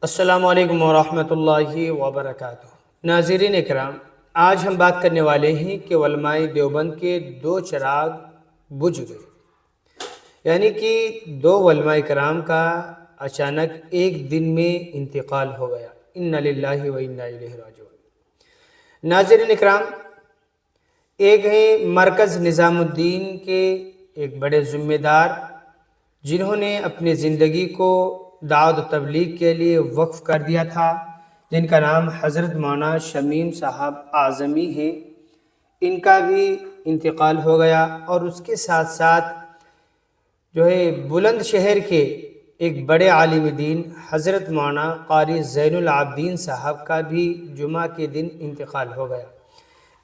السلام علیکم ورحمۃ اللہ وبرکاتہ۔ ناظرین اکرام، آج ہم بات کرنے والے ہیں کہ علماء دیوبند کے دو چراغ بجھ گئے، یعنی کہ دو علماء کرام کا اچانک ایک دن میں انتقال ہو گیا۔ انا للہ و انا الیہ راجعون۔ ناظرین اکرام، ایک ہیں مرکز نظام الدین کے ایک بڑے ذمہ دار، جنہوں نے اپنی زندگی کو دعوت و تبلیغ کے لیے وقف کر دیا تھا، جن کا نام حضرت مولانا شمیم صاحب اعظمی ہیں۔ ان کا بھی انتقال ہو گیا، اور اس کے ساتھ ساتھ بلند شہر کے ایک بڑے عالم دین حضرت مولانا قاری زین العابدین صاحب کا بھی جمعہ کے دن انتقال ہو گیا۔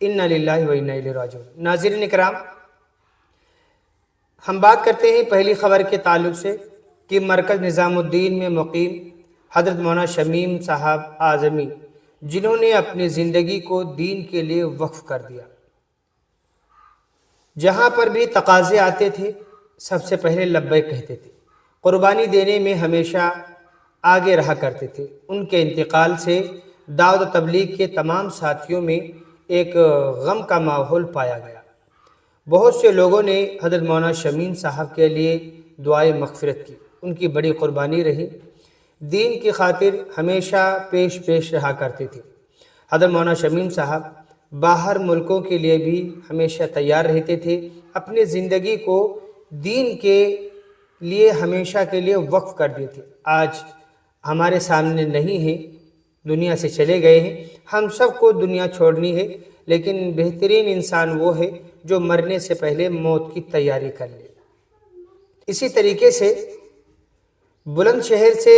انا للہ و انا الیہ راجعون۔ ناظرین اکرام، ہم بات کرتے ہیں پہلی خبر کے تعلق سے کہ مرکز نظام الدین میں مقیم حضرت مولانا شمیم صاحب اعظمی، جنہوں نے اپنی زندگی کو دین کے لیے وقف کر دیا، جہاں پر بھی تقاضے آتے تھے سب سے پہلے لبیک کہتے تھے، قربانی دینے میں ہمیشہ آگے رہا کرتے تھے۔ ان کے انتقال سے دعوت و تبلیغ کے تمام ساتھیوں میں ایک غم کا ماحول پایا گیا۔ بہت سے لوگوں نے حضرت مولانا شمیم صاحب کے لیے دعائے مغفرت کی۔ ان کی بڑی قربانی رہی، دین کی خاطر ہمیشہ پیش رہا کرتے تھے۔ حضرت مولانا شمیم صاحب باہر ملکوں کے لیے بھی ہمیشہ تیار رہتے تھے، اپنی زندگی کو دین کے لیے ہمیشہ کے لیے وقف کر دیتے۔ آج ہمارے سامنے نہیں ہیں، دنیا سے چلے گئے ہیں۔ ہم سب کو دنیا چھوڑنی ہے، لیکن بہترین انسان وہ ہے جو مرنے سے پہلے موت کی تیاری کر لے۔ اسی طریقے سے بلند شہر سے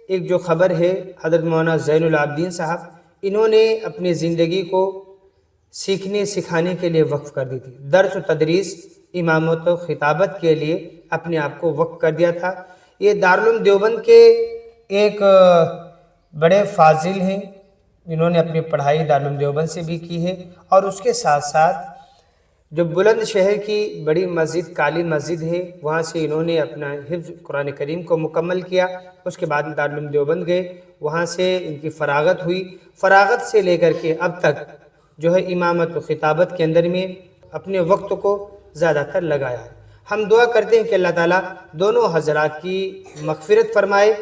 ایک جو خبر ہے، حضرت مولانا زین العابدین صاحب، انہوں نے اپنی زندگی کو سیکھنے سکھانے کے لیے وقف کر دی تھی۔ درس و تدریس، امامت و خطابت کے لیے اپنے آپ کو وقف کر دیا تھا۔ یہ دارالعلوم دیوبند کے ایک بڑے فاضل ہیں، جنہوں نے اپنی پڑھائی دارالعلوم دیوبند سے بھی کی ہے، اور اس کے ساتھ ساتھ جو بلند شہر کی بڑی مسجد کالی مسجد ہے، وہاں سے انہوں نے اپنا حفظ قرآن کریم کو مکمل کیا۔ اس کے بعد دارالعلوم دیوبند گئے، وہاں سے ان کی فراغت ہوئی۔ فراغت سے لے کر کے اب تک امامت و خطابت کے اندر میں اپنے وقت کو زیادہ تر لگایا ہے۔ ہم دعا کرتے ہیں کہ اللہ تعالیٰ دونوں حضرات کی مغفرت فرمائے،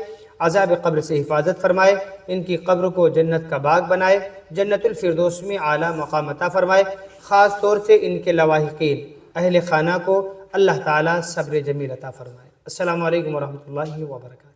عذاب قبر سے حفاظت فرمائے، ان کی قبر کو جنت کا باغ بنائے، جنت الفردوس میں اعلیٰ مقام عطا فرمائے۔ خاص طور سے ان کے لواحقین اہل خانہ کو اللہ تعالیٰ صبر جمیل عطا فرمائے۔ السلام علیکم ورحمۃ اللہ وبرکاتہ۔